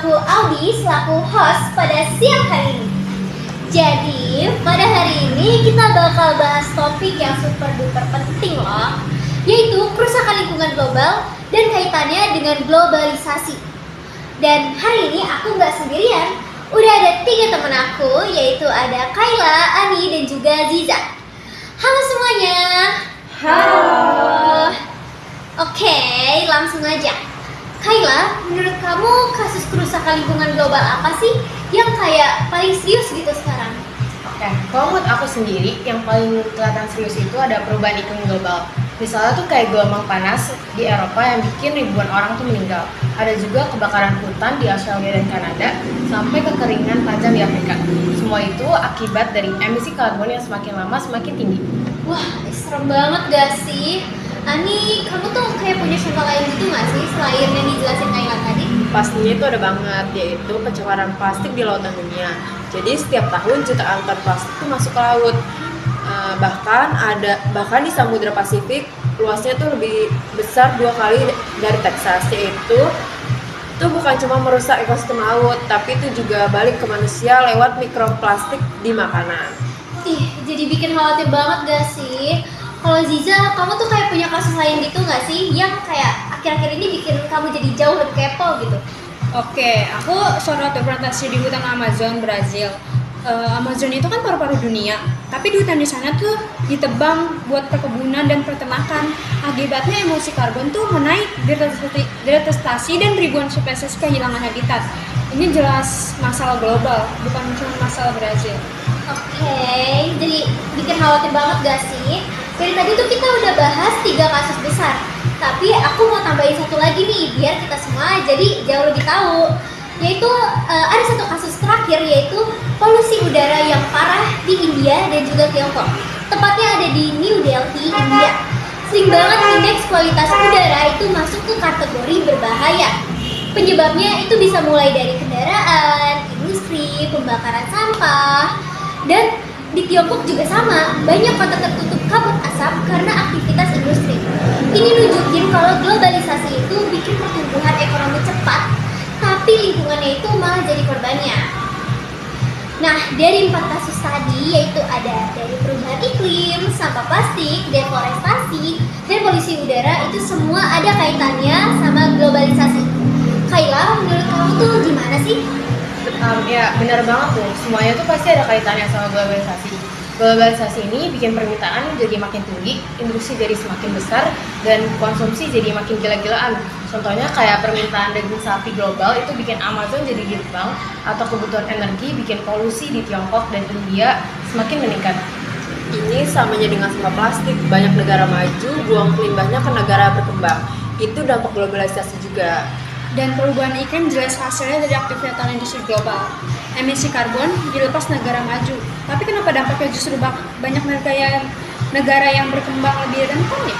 aku Audi selaku host pada siang hari ini. Jadi, pada hari ini kita bakal bahas topik yang super duper penting loh, yaitu kerusakan lingkungan global dan kaitannya dengan globalisasi. Dan hari ini aku nggak sendirian, udah ada 3 teman aku, yaitu ada Kayla, Ani, dan juga Ziza. Halo semuanya. Halo. Oke, langsung aja. Kayla, menurut kamu kasus kerusakan lingkungan global apa sih yang kayak paling serius gitu sekarang? Oke, kalau menurut aku sendiri, yang paling kelihatan serius itu ada perubahan iklim global. Misalnya tuh kayak gelombang panas di Eropa yang bikin ribuan orang tuh meninggal. Ada juga kebakaran hutan di Australia dan Kanada, sampai kekeringan panjang di Afrika. Semua itu akibat dari emisi karbon yang semakin lama semakin tinggi. Wah, serem banget gak sih? Ani, kamu tuh kayak punya contoh lain gitu gak sih selain yang dijelasin Kayla tadi? Pastinya itu ada banget, yaitu pencemaran plastik di lautan dunia. Jadi setiap tahun jutaan ton plastik itu masuk ke laut. Bahkan di Samudra Pasifik luasnya tuh lebih besar 2 kali dari Texas, yaitu itu bukan cuma merusak ekosistem laut, tapi itu juga balik ke manusia lewat mikroplastik di makanan. Ih, jadi bikin khawatir banget gak sih? Kalau Ziza, kamu tuh kayak punya kasus lain gitu gak sih? Yang kayak akhir-akhir ini bikin kamu jadi jauh lebih kepo gitu? Oke, aku sorot dokumentasi di hutan Amazon, Brazil. Amazon itu kan paru-paru dunia, tapi di hutan di sana tuh ditebang buat perkebunan dan peternakan. Akibatnya emisi karbon tuh menaik, deforestasi dan ribuan spesies kehilangan habitat. Ini jelas masalah global, bukan cuma masalah Brazil. Oke, jadi bikin khawatir banget gak sih? Dari tadi tuh kita udah bahas 3 kasus besar, tapi aku mau tambahin satu lagi nih biar kita semua jadi jauh lebih tahu. Yaitu ada satu kasus terakhir, yaitu polusi udara yang parah di India dan juga Tiongkok. Tepatnya ada di New Delhi, India. Sering banget indeks kualitas udara itu masuk ke kategori berbahaya. Penyebabnya itu bisa mulai dari kendaraan, industri, pembakaran sampah, dan di Tiongkok juga sama, banyak kota tertutup kabut asap karena aktivitas industri. Ini nunjukin kalau globalisasi itu bikin pertumbuhan ekonomi cepat, tapi lingkungannya itu malah jadi korbannya. Nah, dari 4 kasus tadi, yaitu ada dari perubahan iklim, sampah plastik, deforestasi, dan polusi udara, itu semua ada kaitannya sama globalisasi. Kayla, menurut kamu tuh gimana sih? Ya, benar banget tuh. Semuanya tuh pasti ada kaitannya sama globalisasi. Globalisasi ini bikin permintaan jadi makin tinggi, industri jadi semakin besar, dan konsumsi jadi makin gila-gilaan. Contohnya kayak permintaan daging sapi global itu bikin Amazon jadi gerbang, atau kebutuhan energi bikin polusi di Tiongkok dan India semakin meningkat. Ini samanya dengan sampah plastik, banyak negara maju buang limbahnya ke negara berkembang. Itu dampak globalisasi juga. Dan perubahan iklim jelas hasilnya dari aktivitas industri global. Emisi karbon dilepas negara maju, tapi kenapa dampaknya justru banyak negara yang berkembang lebih rentan ya?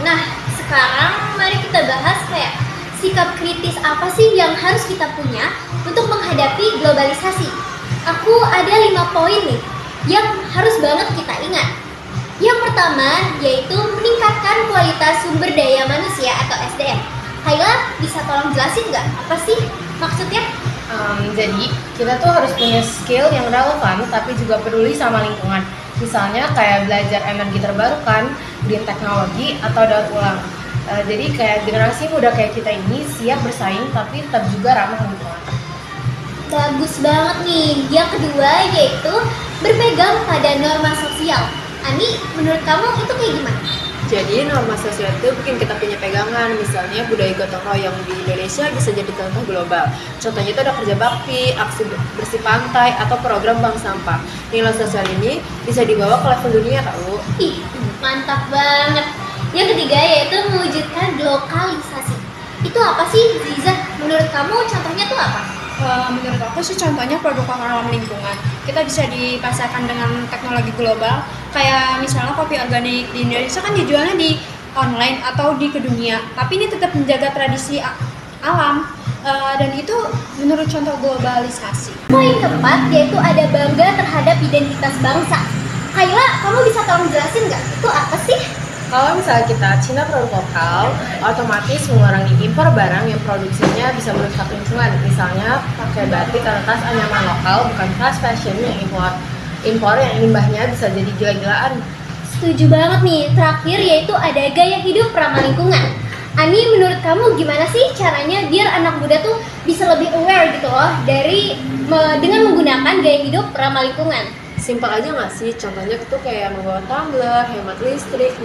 Nah, sekarang mari kita bahas kayak sikap kritis apa sih yang harus kita punya untuk menghadapi globalisasi. Aku ada 5 poin nih yang harus banget kita ingat. Yang pertama yaitu meningkatkan kualitas sumber daya manusia atau SDM. Kayla, bisa tolong jelasin nggak apa sih maksudnya? Jadi kita tuh harus punya skill yang relevan tapi juga peduli sama lingkungan. Misalnya kayak belajar energi terbarukan, green teknologi, atau daur ulang. Jadi kayak generasi muda kayak kita ini siap bersaing tapi tetap juga ramah lingkungan. Bagus banget nih. Yang kedua yaitu berpegang pada norma sosial. Ani, menurut kamu itu kayak gimana? Jadi norma sosial itu bikin kita punya pegangan, misalnya budaya gotong royong di Indonesia bisa jadi contoh global. Contohnya itu ada kerja bakti, aksi bersih pantai, atau program bank sampah. Nilai sosial ini bisa dibawa ke level dunia tahu. Ih, mantap banget. Yang ketiga yaitu mewujudkan lokalisasi. Itu apa sih, Ziza? Menurut kamu contohnya tuh apa? Menurut aku sih contohnya produk ramah lingkungan. Kita bisa dipasarkan dengan teknologi global. Kayak misalnya kopi organik di Indonesia kan dijualnya di online atau di ke dunia. Tapi ini tetap menjaga tradisi alam. Dan itu menurut contoh globalisasi. Poin keempat yaitu ada bangga terhadap identitas bangsa. Kayla, kamu bisa tolong jelasin nggak? Itu apa sih? Kalau misalnya kita Cina produk lokal, otomatis mengurangi impor barang yang produksinya bisa merusak lingkungan. Misalnya pakai batik atau tas anyaman lokal, bukan fast fashion yang impor yang limbahnya bisa jadi gila-gilaan. Setuju banget nih. Terakhir yaitu ada gaya hidup ramah lingkungan. Ani, menurut kamu gimana sih caranya biar anak muda tuh bisa lebih aware gitu loh dengan menggunakan gaya hidup ramah lingkungan? Simpel aja nggak sih? Contohnya itu kayak membawa tumbler, hemat listrik,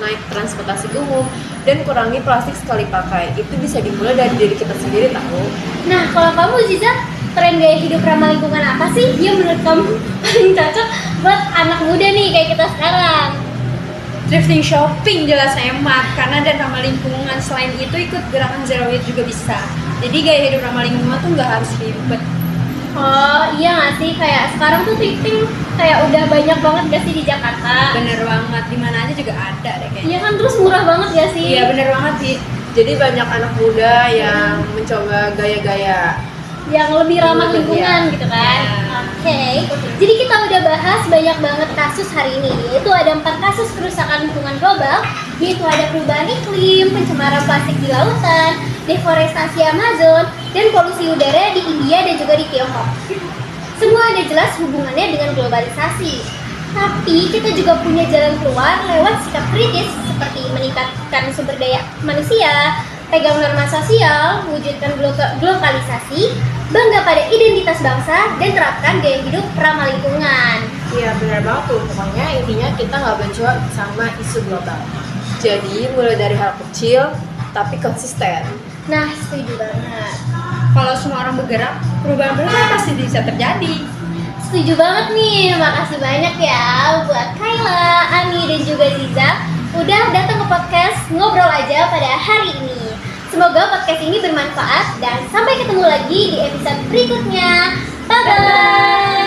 naik transportasi umum, dan kurangi plastik sekali pakai. Itu bisa dimulai dari diri kita sendiri tahu. Nah, kalau kamu Ziza, tren gaya hidup ramah lingkungan apa sih yang menurut kamu paling cocok buat anak muda nih kayak kita sekarang? Thrifting shopping jelas hemat karena dan ramah lingkungan. Selain itu ikut gerakan zero waste juga bisa. Jadi gaya hidup ramah lingkungan tuh nggak harus ribet. Oh iya nggak sih, kayak sekarang tuh thrifting kayak udah banyak banget gak sih di Jakarta? Bener banget, di mana aja juga ada deh kayaknya. Iya kan, terus murah banget gak sih? Iya bener banget sih. Jadi banyak anak muda yang mencoba gaya-gaya Yang lebih ramah Iya. lingkungan gitu kan. Iya. Oke, jadi kita udah bahas banyak banget kasus hari ini. Yaitu ada 4 kasus kerusakan lingkungan global, yaitu ada perubahan iklim, pencemaran plastik di lautan, deforestasi Amazon, dan polusi udara di India dan juga di Tiongkok. Semua ada jelas hubungannya dengan globalisasi. Tapi kita juga punya jalan keluar lewat sikap kritis seperti meningkatkan sumber daya manusia, pegang norma sosial, wujudkan globalisasi, bangga pada identitas bangsa, dan terapkan gaya hidup ramah lingkungan. Iya benar banget tuh, pokoknya intinya kita nggak bencuan sama isu global. Jadi mulai dari hal kecil tapi konsisten. Nah, setuju banget. Kalau semua orang bergerak, perubahan-perubahan pasti bisa terjadi. Setuju banget nih, makasih banyak ya buat Kayla, Ani, dan juga Ziza udah datang ke podcast Ngobrol Aja pada hari ini. Semoga podcast ini bermanfaat dan sampai ketemu lagi di episode berikutnya. Bye-bye!